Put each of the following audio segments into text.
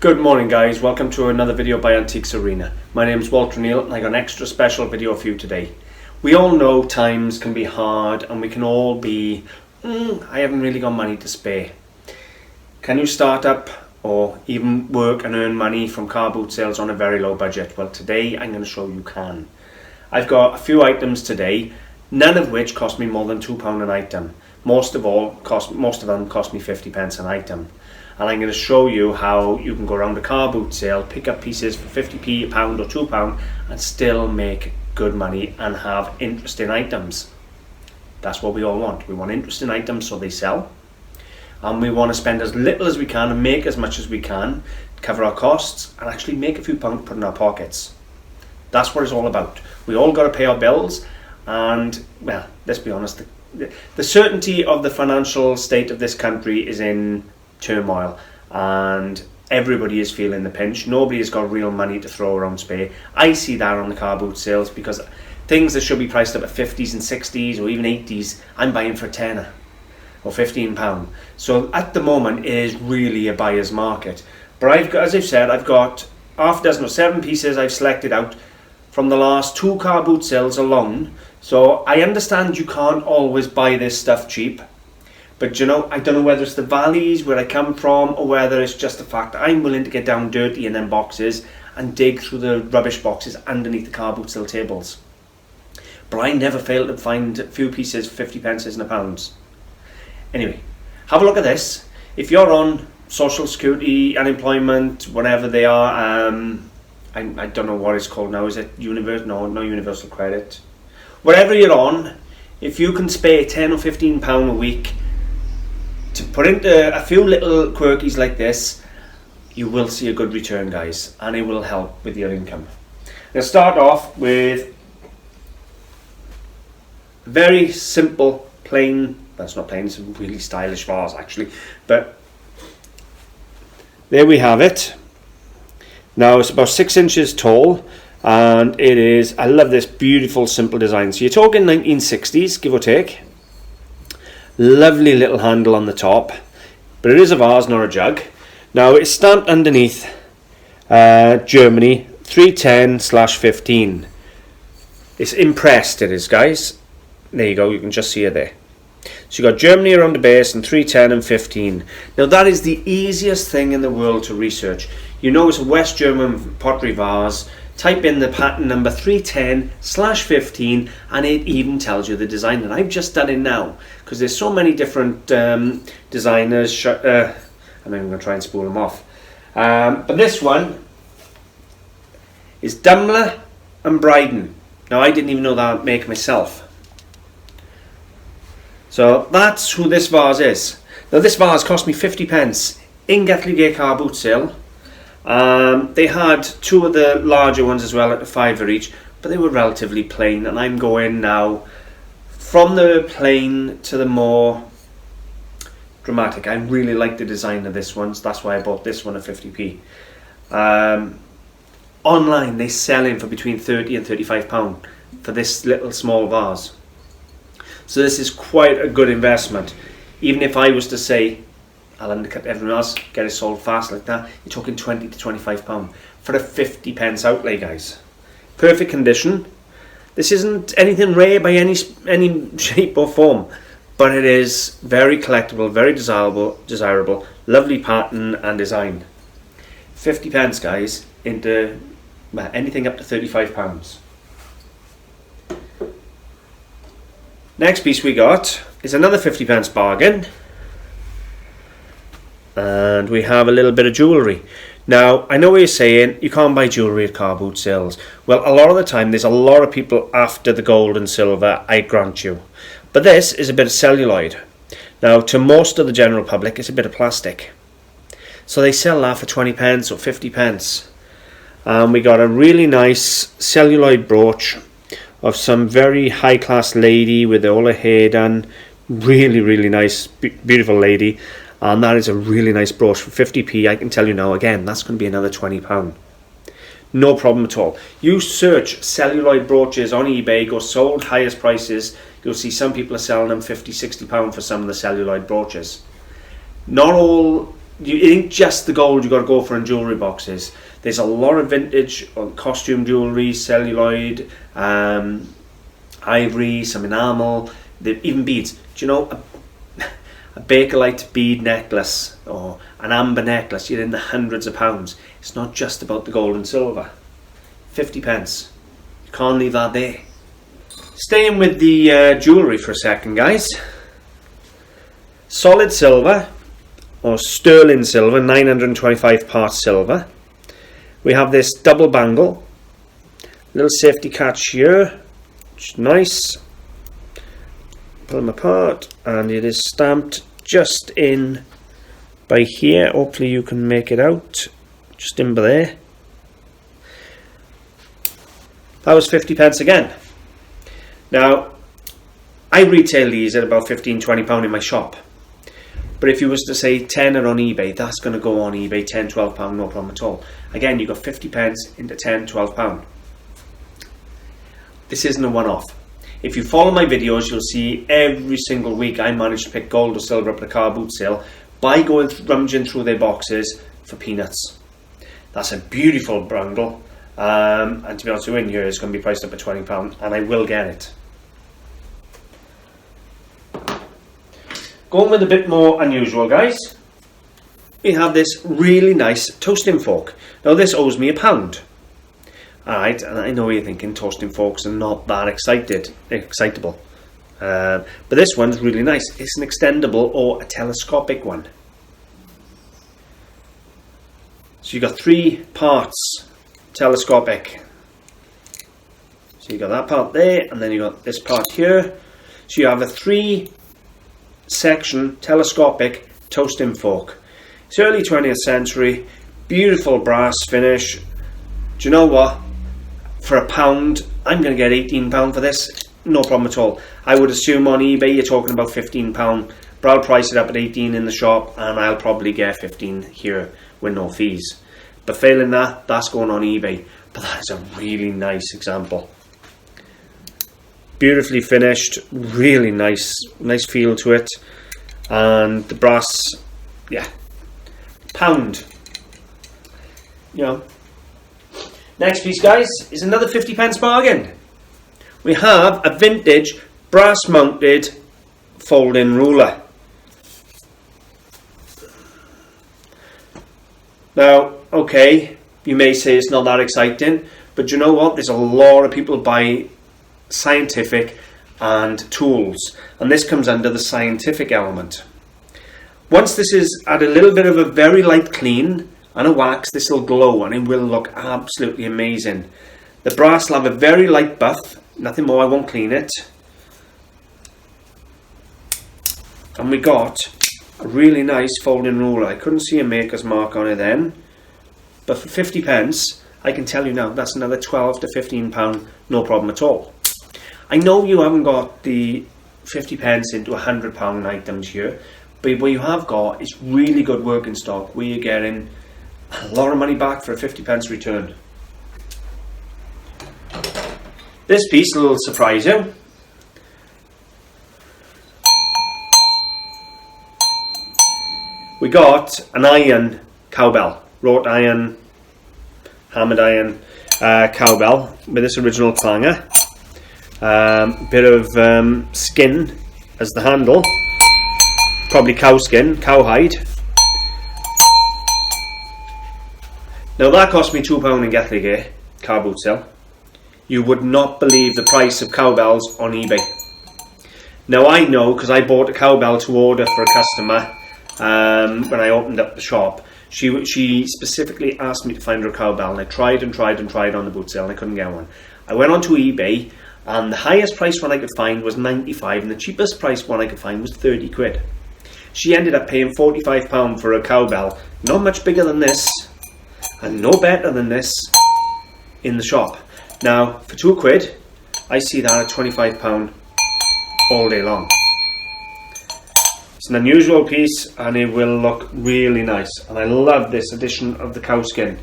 Good morning guys, welcome to another video by AntiquesArena. My name is Walter Neal and I got an extra special video for you today. We all know times can be hard and we can all be, I haven't really got money to spare. Can you start up or even work and earn money from car boot sales on a very low budget? Well, today I'm going to show you can. I've got a few items today, none of which cost me more than £2 an item. Most of them cost me 50 pence an item. And I'm going to show you how you can go around a car boot sale, pick up pieces for 50p, a pound or £2 and still make good money and have interesting items. That's what we all want. We want interesting items so they sell. And we want to spend as little as we can and make as much as we can to cover our costs and actually make a few pounds to put in our pockets. That's what it's all about. We all got to pay our bills and, well, let's be honest, the certainty of the financial state of this country is in turmoil and everybody is feeling the pinch. Nobody has got real money to throw around spare. I see that on the car boot sales because things that should be priced up at 50s and 60s or even 80s, I'm buying for a tenner or £15. So at the moment it is really a buyer's market. But I've got, as I've said, I've got half a dozen or 7 pieces I've selected out from the last 2 car boot sales alone. So I understand you can't always buy this stuff cheap. But you know, I don't know whether it's the valleys where I come from or whether it's just the fact that I'm willing to get down dirty in them boxes and dig through the rubbish boxes underneath the car boot sale tables. But I never fail to find a few pieces for 50 pence and a pound. Anyway, have a look at this. If you're on social security, unemployment, whatever they are, I don't know what it's called now. Is it no universal credit? Whatever you're on, if you can spare £10 or £15 a week to put into a few little quirkies like this, you will see a good return, guys, and it will help with your income. Now start off with very simple, plain, that's not plain, it's a really stylish vase actually, but there we have it. Now it's about 6 inches tall and it is, I love this beautiful simple design. So you're talking 1960s, give or take. Lovely little handle on the top, but it is a vase, not a jug. Now it's stamped underneath Germany 310/15. It's impressed, it is, guys. There you go, you can just see it there. So you got Germany around the base and 310 and 15. Now that is the easiest thing in the world to research. You know it's a West German pottery vase. Type in the pattern number 310/15 and it even tells you the design. And I've just done it now because there's so many different designers. I'm even going to try and spool them off. But this one is Daimler and Bryden. Now I didn't even know that make myself. So that's who this vase is. Now this vase cost me 50 pence in Gatley Gate car boot sale. They had 2 of the larger ones as well at a £5 each, but they were relatively plain, and I'm going now from the plain to the more dramatic. I really like the design of this one, so that's why I bought this one at 50p. Online they sell in for between £30 and £35 for this little small vase. So this is quite a good investment. Even if I was to say I'll undercut everyone else, get it sold fast like that, you're talking £20 to £25 for a 50 pence outlay, guys. Perfect condition. This isn't anything rare by any shape or form, but it is very collectible, very desirable, lovely pattern and design. 50 pence, guys, into anything up to £35. Next piece we got is another 50 pence bargain. And we have a little bit of jewellery. Now, I know what you're saying, you can't buy jewellery at car boot sales. Well, a lot of the time, there's a lot of people after the gold and silver, I grant you. But this is a bit of celluloid. Now, to most of the general public, it's a bit of plastic. So they sell that for 20 pence or 50 pence. We got a really nice celluloid brooch of some very high-class lady with all her hair done. Really, really nice, beautiful lady. And that is a really nice brooch for 50p. I can tell you now, again, that's going to be another £20. No problem at all. You search celluloid brooches on eBay, go sold highest prices. You'll see some people are selling them £50, £60 for some of the celluloid brooches. Not all it ain't just the gold you got to go for in jewellery boxes. There's a lot of vintage costume jewellery, celluloid, ivory, some enamel, even beads. Do you know a Bakelite bead necklace or an amber necklace? You're in the hundreds of pounds. It's not just about the gold and silver. 50 pence. You can't leave that there. Staying with the jewellery for a second, guys. Solid silver or sterling silver, 925 parts silver. We have this double bangle, little safety catch here, which is nice. Pull them apart, and it is stamped just in by here. Hopefully you can make it out, just in by there. That was 50 pence again. Now, I retail these at about £15–20 in my shop. But if you was to say tenner on eBay, that's going to go on eBay, £10–12, no problem at all. Again, you got 50 pence into £10–12. This isn't a one-off. If you follow my videos, you'll see every single week I manage to pick gold or silver up at a car boot sale by going rummaging through their boxes for peanuts. That's a beautiful bangle, and to be honest with you, in here it's going to be priced up at £20, and I will get it. Going with a bit more unusual, guys, we have this really nice toasting fork. Now this owes me £1. Alright, and I know what you're thinking, toasting forks are not that excitable. But this one's really nice. It's an extendable or a telescopic one. So you've got 3 parts telescopic. So you got that part there, and then you got this part here. So you have a 3-section telescopic toasting fork. It's early 20th century, beautiful brass finish. Do you know what? For £1, I'm going to get £18 for this. No problem at all. I would assume on eBay you're talking about £15, but I'll price it up at 18 in the shop, and I'll probably get 15 here with no fees. But failing that, that's going on eBay. But that is a really nice example. Beautifully finished, really nice feel to it, and the brass, yeah, £1. You know. Next piece, guys, is another 50 pence bargain. We have a vintage brass mounted folding ruler. Now, okay, you may say it's not that exciting, but you know what? There's a lot of people buy scientific and tools, and this comes under the scientific element. Once this is at a little bit of a very light clean and a wax, this will glow and it will look absolutely amazing. The brass will have a very light buff, nothing more, I won't clean it. And we got a really nice folding ruler. I couldn't see a maker's mark on it then, but for 50 pence, I can tell you now, that's another £12 to £15, no problem at all. I know you haven't got the 50 pence into £100 items here, but what you have got is really good working stock where you're getting a lot of money back for a 50 pence return. This piece will surprise you. We got an iron cowbell, wrought iron, hammered iron cowbell with this original clanger. Bit of skin as the handle, probably cow skin, cowhide. Now that cost me £2 in Gathlegay car boot sale. You would not believe the price of cowbells on eBay. Now I know, because I bought a cowbell to order for a customer when I opened up the shop. She specifically asked me to find her a cowbell, and I tried on the boot sale and I couldn't get one. I went onto eBay, and the highest price one I could find was 95, and the cheapest price one I could find was 30 quid. She ended up paying £45 for a cowbell, not much bigger than this and no better than this in the shop. Now for 2 quid I see that at £25 all day long. It's an unusual piece and it will look really nice, and I love this addition of the cow skin.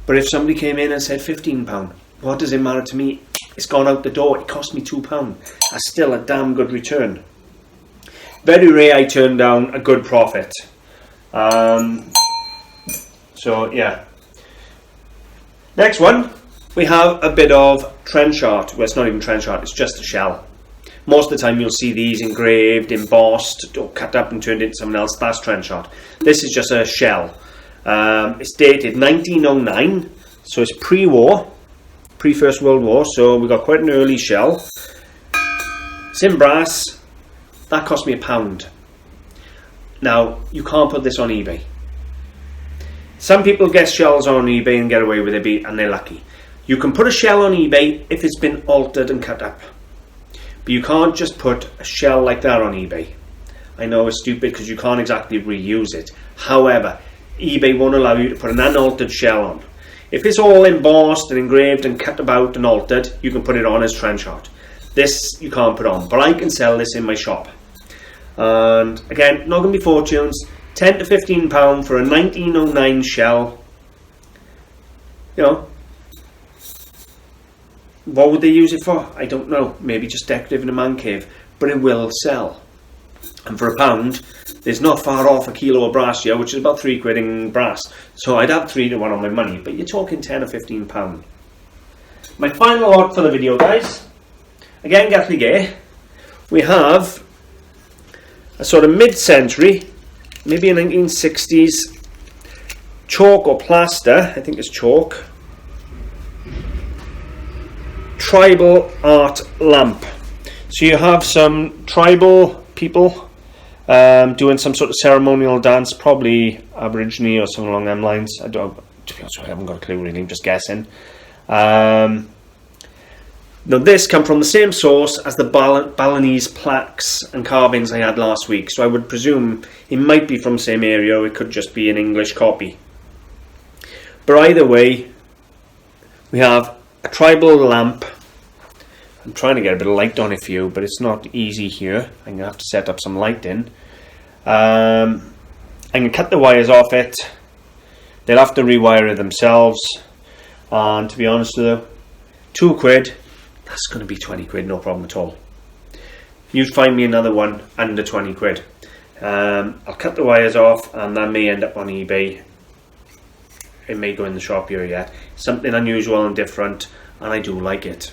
But if somebody came in and said £15, what does it matter to me? It's gone out the door. It cost me £2. That's still a damn good return. Very rare I turn down a good profit. So yeah. Next one, we have a bit of trench art. Well, it's not even trench art, it's just a shell. Most of the time you'll see these engraved, embossed, or cut up and turned into something else. That's trench art. This is just a shell. It's dated 1909, so it's pre-war, pre-First World War, so we got quite an early shell. It's in brass. That cost me £1. Now, you can't put this on eBay. Some people get shells on eBay and get away with it, and they're lucky. You can put a shell on eBay if it's been altered and cut up. But you can't just put a shell like that on eBay. I know it's stupid because you can't exactly reuse it. However, eBay won't allow you to put an unaltered shell on. If it's all embossed and engraved and cut about and altered, you can put it on as trench art. This you can't put on, but I can sell this in my shop. And again, not going to be fortunes. £10 to £15 for a 1909 shell. You know, what would they use it for? I don't know. Maybe just decorative in a man cave, but it will sell. And for £1, there's not far off a kilo of brass here, which is about £3 in brass. So I'd have 3 to 1 on my money, but you're talking £10 or £15. My final lot for the video, guys. Again, Gathley Gay. We have a sort of mid-century, maybe a 1960s chalk or plaster, I think it's chalk, tribal art lamp. So you have some tribal people doing some sort of ceremonial dance, probably Aborigine or something along them lines. I don't, to be honest, I haven't got a clue really, I'm just guessing. Now this come from the same source as the Balinese plaques and carvings I had last week, so I would presume it might be from the same area, or it could just be an English copy. But either way, we have a tribal lamp. I'm trying to get a bit of light on it for you, but it's not easy here. I'm going to have to set up some light in. I'm going to cut the wires off it. They'll have to rewire it themselves. And to be honest with you, £2, that's going to be £20, no problem at all. You'd find me another one under £20. I'll cut the wires off, and that may end up on eBay. It may go in the shop here yet. Something unusual and different, and I do like it.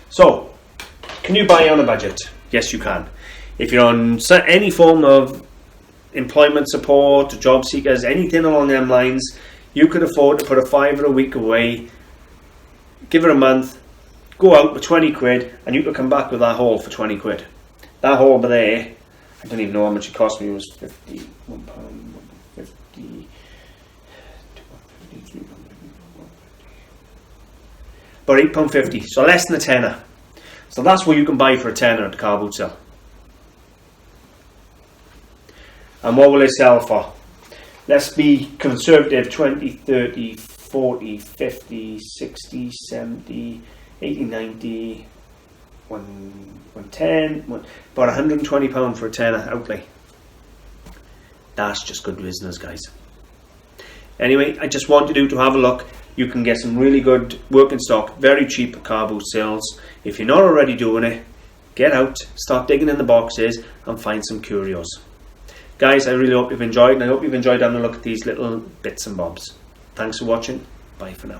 So, can you buy on a budget? Yes, you can. If you're on any form of employment support, job seekers, anything along them lines, you could afford to put a £5 a week away, give it a month, go out with £20, and you could come back with that haul for £20. That haul over there, I don't even know how much it cost me. It was £51, £50, about £8.50, so less than a tenner. So that's what you can buy for a tenner at the car boot sale. And what will it sell for? Let's be conservative: 20, 30, 40, 50, 60, 70, 80, 90, 110, about £120 for a tenner outlay. That's just good business, guys. Anyway, I just wanted you to have a look. You can get some really good working stock, very cheap at car boot sales. If you're not already doing it, get out, start digging in the boxes and find some curios. Guys, I really hope you've enjoyed, and I hope you've enjoyed having a look at these little bits and bobs. Thanks for watching. Bye for now.